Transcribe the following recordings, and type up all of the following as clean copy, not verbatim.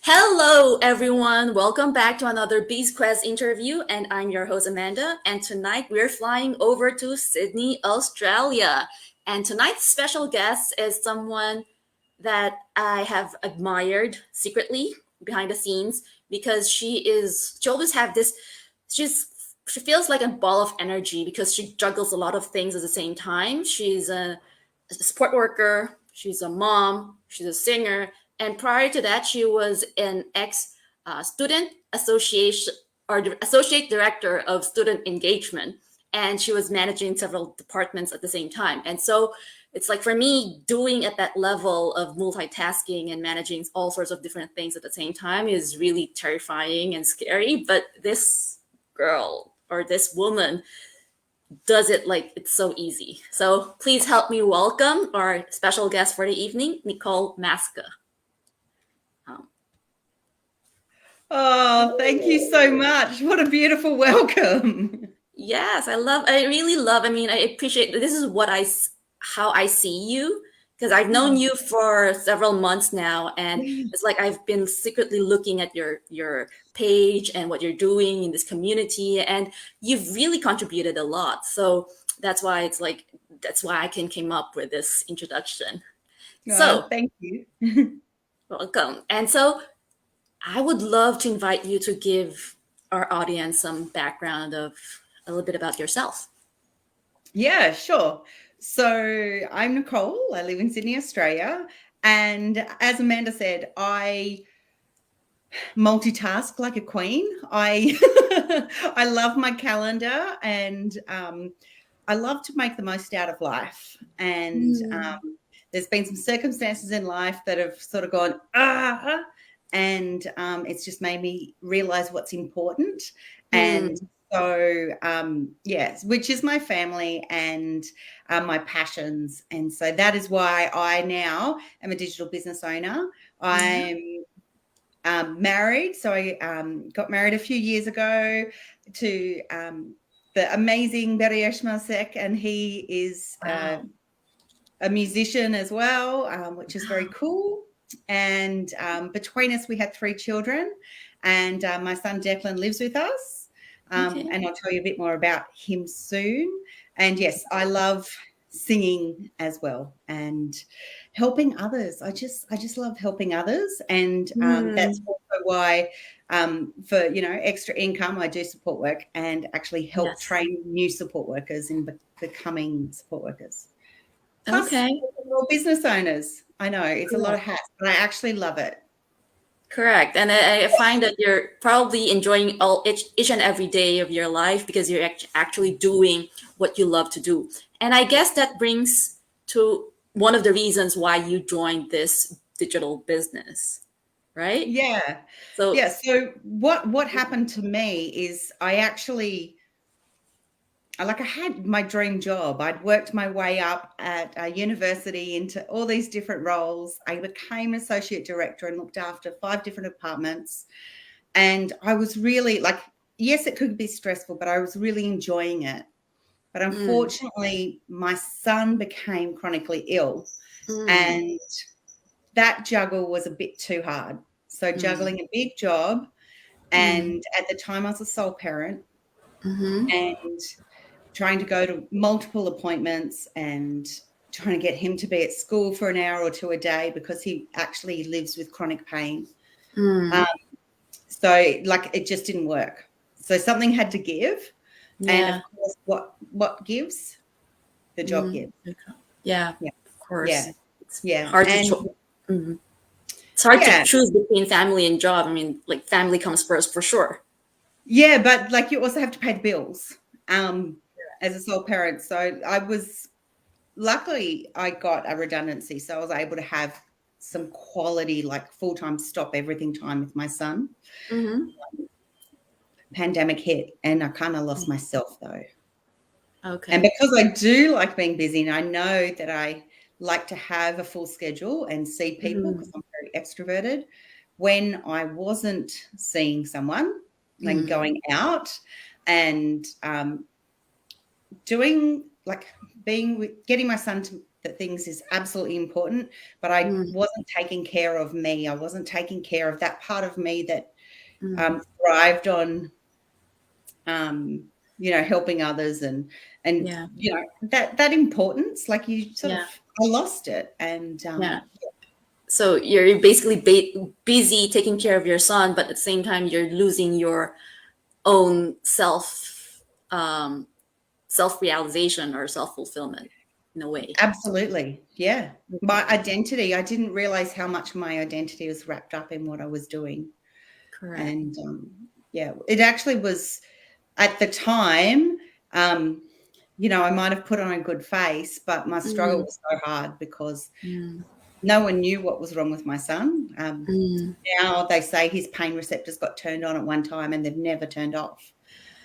Hello, everyone. Welcome back to another Bees Quest interview. And I'm your host, Amanda. And tonight we're flying over to Sydney, Australia. And tonight's special guest is someone that I have admired secretly behind the scenes because she always have this, she feels like a ball of energy because she juggles a lot of things at the same time. She's a support worker, she's a mom, she's a singer, and prior to that, she was an student association or associate director of student engagement, and she was managing several departments at the same time. And so it's like for me, doing at that level of multitasking and managing all sorts of different things at the same time is really terrifying and scary. But this girl or this woman does it like it's so easy. So please help me welcome our special guest for the evening, Nicole Masseque. Oh, thank you so much. What a beautiful welcome. Yes, I really love, I appreciate, this is how I see you, because I've known you for several months now, and it's like I've been secretly looking at your page and what you're doing in this community, and you've really contributed a lot. So that's why I came up with this introduction. So thank you. Welcome. And so I would love to invite you to give our audience some background of a little bit about yourself. Yeah, sure. So I'm Nicole. I live in Sydney, Australia. And as Amanda said, I multitask like a queen. I love my calendar, and I love to make the most out of life. And there's been some circumstances in life that have sort of gone, and it's just made me realize what's important. And so, yes, which is my family and my passions. And so that is why I now am a digital business owner. I'm married. So I got married a few years ago to the amazing Nicole Masseque, and he is a musician as well, which is very cool. And between us, we had 3 children, and my son Declan lives with us. And I'll tell you a bit more about him soon. And yes, I love singing as well and helping others. I just love helping others, and that's also why for extra income, I do support work and actually help train new support workers in becoming support workers. Plus, more business owners. I know it's a lot of hats, but I actually love it. Correct. And I find that you're probably enjoying each and every day of your life because you're actually doing what you love to do. And I guess that brings to one of the reasons why you joined this digital business, right? Yeah. So what happened to me is I had my dream job. I'd worked my way up at university into all these different roles. I became an associate director and looked after 5 different departments. And I was really yes, it could be stressful, but I was really enjoying it. But unfortunately, my son became chronically ill, and that juggle was a bit too hard. So juggling a big job, and at the time I was a sole parent, and trying to go to multiple appointments and trying to get him to be at school for an hour or 2 a day because he actually lives with chronic pain. So it just didn't work. So something had to give. Yeah. And of course, what gives? The job gives. Yeah, of course. Yeah. Hard to It's hard to choose between family and job. Family comes first for sure. Yeah, but you also have to pay the bills. As a sole parent. So luckily I got a redundancy. So I was able to have some quality, full-time stop everything time with my son. Pandemic hit and I kind of lost myself though. Okay. And because I do like being busy and I know that I like to have a full schedule and see people because I'm very extroverted, when I wasn't seeing someone, going out and getting my son that things is absolutely important, but I wasn't taking care of me. I wasn't taking care of that part of me that thrived on, helping others and that importance. Like you sort of, I lost it, and So you're basically busy taking care of your son, but at the same time you're losing your own self-realization or self-fulfillment in a way. Absolutely. Yeah. My identity, I didn't realize how much my identity was wrapped up in what I was doing. Correct. And it actually was at the time, I might have put on a good face, but my struggle was so hard because no one knew what was wrong with my son. Now they say his pain receptors got turned on at one time and they've never turned off,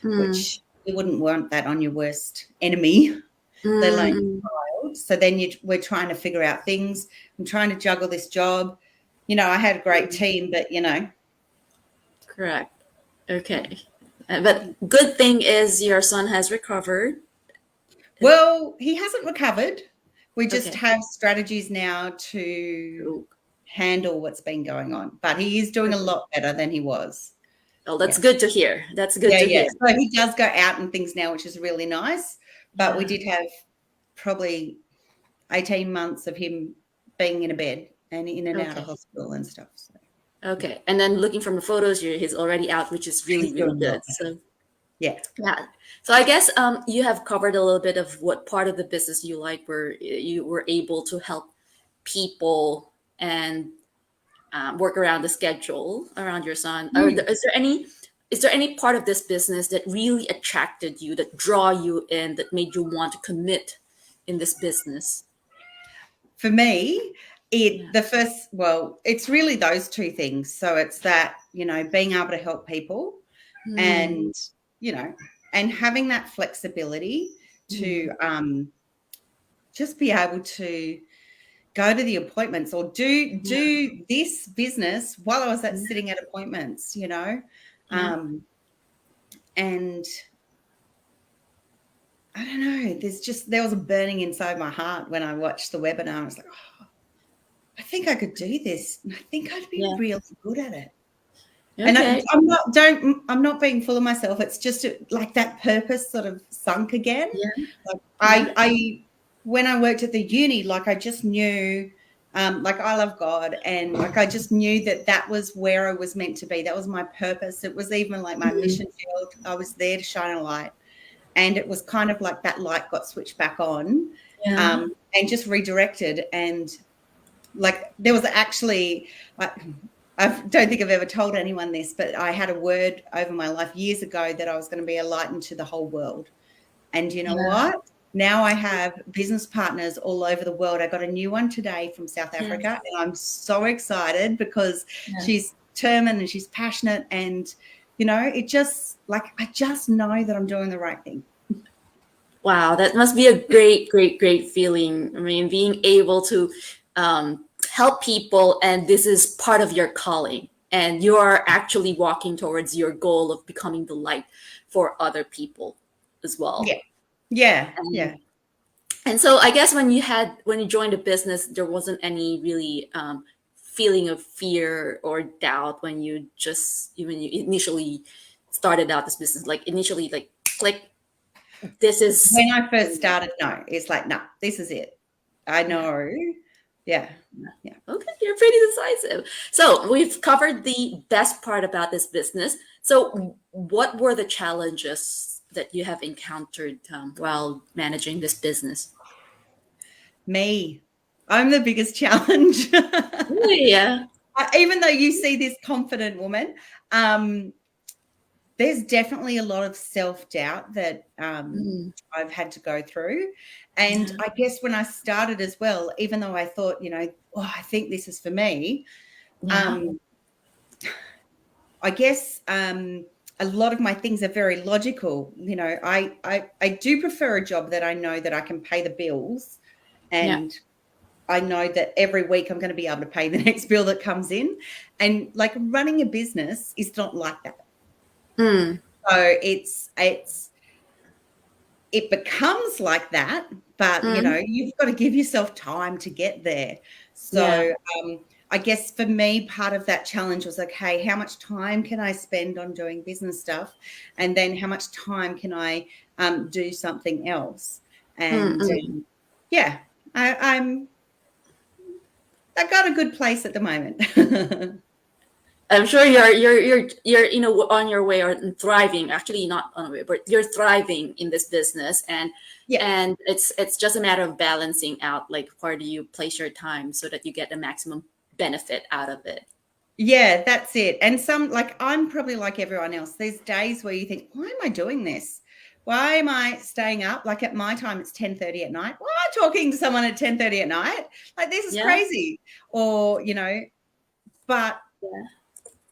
which you wouldn't want that on your worst enemy, let alone your child. So then we're trying to figure out things. I'm trying to juggle this job. I had a great team, but Correct. Okay. But good thing is your son has recovered. Well, he hasn't recovered. We just have strategies now to handle what's been going on. But he is doing a lot better than he was. Oh, that's good to hear. That's good to hear. So he does go out and things now, which is really nice. But we did have probably 18 months of him being in a bed and in and out of hospital and stuff. So. Okay. And then looking from the photos, he's already out, which is really, really good. So yeah. So I guess you have covered a little bit of what part of the business you like, where you were able to help people and work around the schedule around your son. Is there any part of this business that really attracted you, that draw you in, that made you want to commit in this business? For me, it's really those two things. So it's that, being able to help people and, and having that flexibility to just be able to go to the appointments or do this business while I was sitting at appointments, and I don't know, there was a burning inside my heart when I watched the webinar. I was like, oh, I think I could do this. And I think I'd be really good at it. Okay. And I'm not being full of myself. It's just like that purpose sort of sunk again. Yeah. Like when I worked at the uni, like I just knew, like I love God, and like I just knew that was where I was meant to be. That was my purpose. It was even like my mission field. I was there to shine a light, and it was kind of like that light got switched back on, and just redirected. And like there was actually, I don't think I've ever told anyone this, but I had a word over my life years ago that I was going to be a light into the whole world. And you know what? Now I have business partners all over the world. I got a new one today from South Africa, and I'm so excited because she's determined and she's passionate, and it just like I just know that I'm doing the right thing. Wow, that must be a great, great, great feeling. I mean, being able to help people, and this is part of your calling, and you are actually walking towards your goal of becoming the light for other people as well. And so I guess when you joined the business, there wasn't any really feeling of fear or doubt when you initially started out this business, like initially like click, this is when I first started. No, it's like, no, this is it. I know. Yeah. Okay, you're pretty decisive. So we've covered the best part about this business. So what were the challenges that you have encountered while managing this business? Me. I'm the biggest challenge. Yeah. Even though you see this confident woman, there's definitely a lot of self-doubt that I've had to go through. And I guess when I started as well, even though I thought, I think this is for me, I guess a lot of my things are very logical. I do prefer a job that I know that I can pay the bills, and I know that every week I'm going to be able to pay the next bill that comes in. And like running a business is not like that. So it becomes like that, but you've got to give yourself time to get there. So I guess for me, part of that challenge was like, hey, how much time can I spend on doing business stuff? And then how much time can I do something else? And I got a good place at the moment. I'm sure you're on your way or thriving. Actually, not on the way, but you're thriving in this business, and it's just a matter of balancing out, like, where do you place your time so that you get the maximum benefit out of it. Yeah, that's it. And I'm probably like everyone else. There's days where you think, why am I doing this? Why am I staying up? Like at my time, it's 10:30 at night. Why am I talking to someone at 10:30 at night? Like, this is crazy. Or, but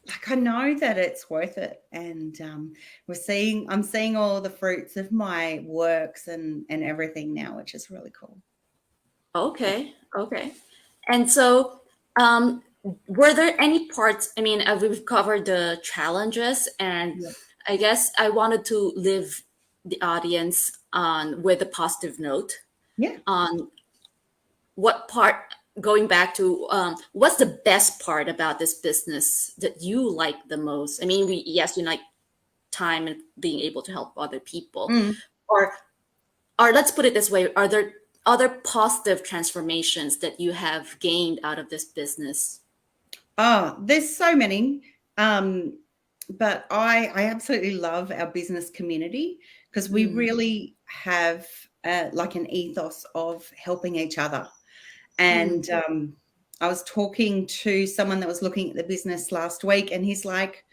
like, I know that it's worth it. And I'm seeing all the fruits of my works and everything now, which is really cool. Okay. And so, were there any parts, I mean, we've covered the challenges, and I guess I wanted to leave the audience with a positive note. Yeah. On what part, going back to what's the best part about this business that you like the most? I mean, you like time and being able to help other people. Or let's put it this way, are there other positive transformations that you have gained out of this business? Oh, there's so many. But I absolutely love our business community, because we really have like an ethos of helping each other. And I was talking to someone that was looking at the business last week, and he's like,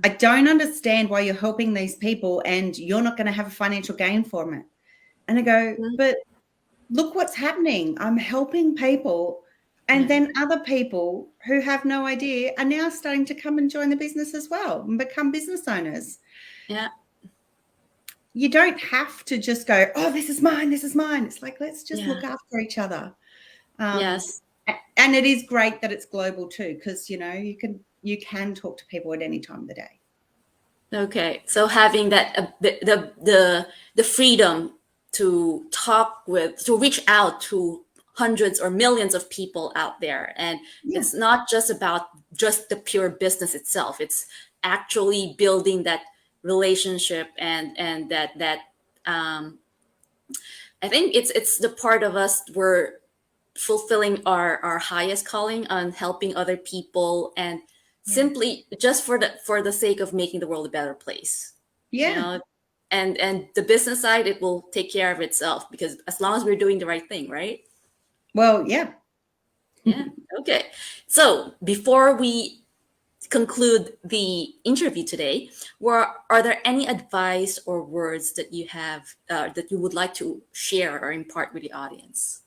I don't understand why you're helping these people and you're not going to have a financial gain from it. And I go, but look what's happening. I'm helping people. And then other people who have no idea are now starting to come and join the business as well and become business owners. Yeah. You don't have to just go, oh, this is mine. It's like, let's just look after each other. Yes. And it is great that it's global too, because, you can talk to people at any time of the day. Okay. So having that, the freedom to reach out to hundreds or millions of people out there. And it's not just about just the pure business itself. It's actually building that relationship and that I think it's the part of us we're fulfilling our highest calling on helping other people, and simply just for the sake of making the world a better place. Yeah. And the business side, it will take care of itself, because as long as we're doing the right thing, right? Well, yeah. Yeah. Okay. So before we conclude the interview today, are there any advice or words that you have that you would like to share or impart with the audience?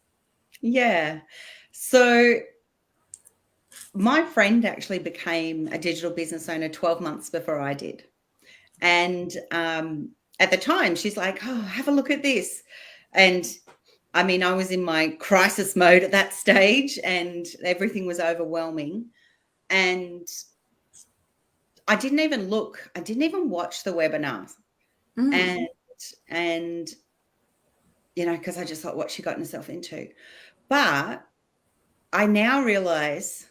Yeah. So my friend actually became a digital business owner 12 months before I did. And at the time, she's like, oh, have a look at this. And I mean, I was in my crisis mode at that stage, and everything was overwhelming. And I didn't even look. I didn't even watch the webinar. And because I just thought what she got herself into. But I now realize,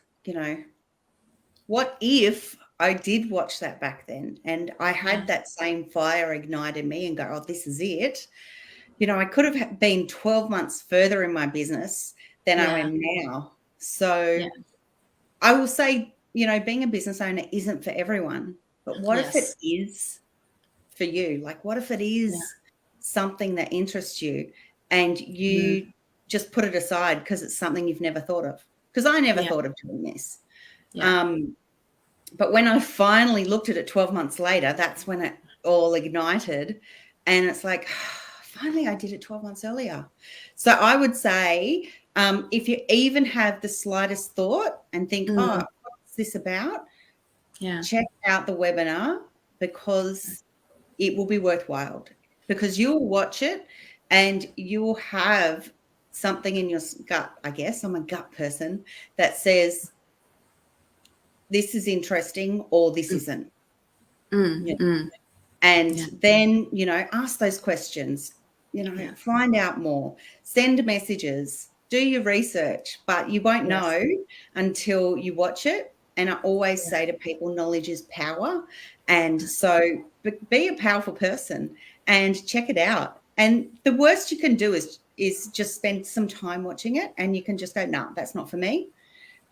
what if I did watch that back then and I had that same fire ignite in me and go, oh, this is it. I could have been 12 months further in my business than I am now. So I will say, being a business owner isn't for everyone, but what if it is for you? Like, what if it is something that interests you and you just put it aside because it's something you've never thought of? Because I never thought of doing this. But when I finally looked at it 12 months later, that's when it all ignited. And it's like, finally, I did it 12 months earlier. So I would say, if you even have the slightest thought and think, oh, what's this about? Check out the webinar, because it will be worthwhile, because you'll watch it and you'll have something in your gut. I guess I'm a gut person that says, this is interesting or this isn't. And then, ask those questions. find out more, send messages, do your research, but you won't know until you watch it. And I always say to people, knowledge is power. And so be a powerful person and check it out. And the worst you can do is just spend some time watching it, and you can just go, no, that's not for me.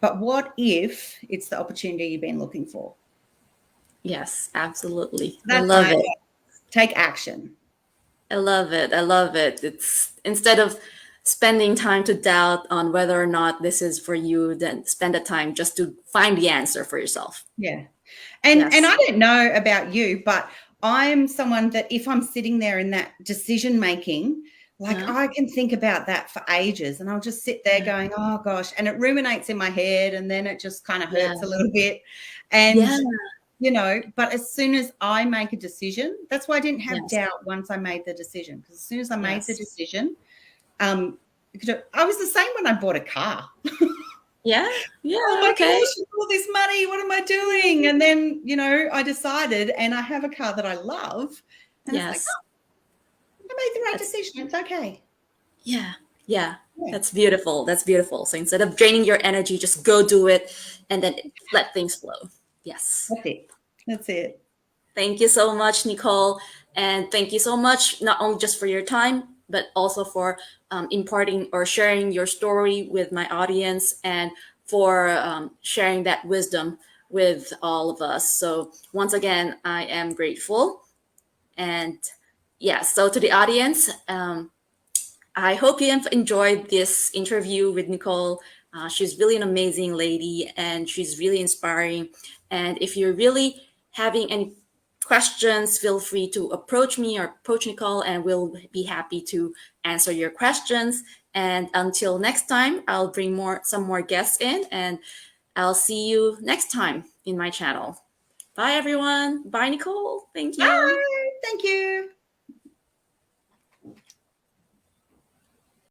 But what if it's the opportunity you've been looking for? Yes, absolutely. I love it. Take action. I love it. I love it. It's instead of spending time to doubt on whether or not this is for you, then spend the time just to find the answer for yourself. Yeah. And I don't know about you, but I'm someone that if I'm sitting there in that decision making, I can think about that for ages, and I'll just sit there going, oh gosh, and it ruminates in my head, and then it just kind of hurts a little bit. And but as soon as I make a decision, that's why I didn't have doubt once I made the decision, because as soon as I made the decision, I was the same when I bought a car. Oh my gosh, all this money, what am I doing? And then, I decided, and I have a car that I love. And it's like, I made the right decision. It's okay. Yeah. That's beautiful. That's beautiful. So instead of draining your energy, just go do it and then let things flow. Yes. That's it. Thank you so much, Nicole. And thank you so much, not only just for your time, but also for imparting or sharing your story with my audience, and for sharing that wisdom with all of us. So once again, I am grateful. And so to the audience, I hope you have enjoyed this interview with Nicole. She's really an amazing lady, and she's really inspiring. And if you're really having any questions, feel free to approach me or approach Nicole, and we'll be happy to answer your questions. And until next time, I'll bring some more guests in, and I'll see you next time in my channel. Bye, everyone. Bye, Nicole. Thank you. Bye. Thank you.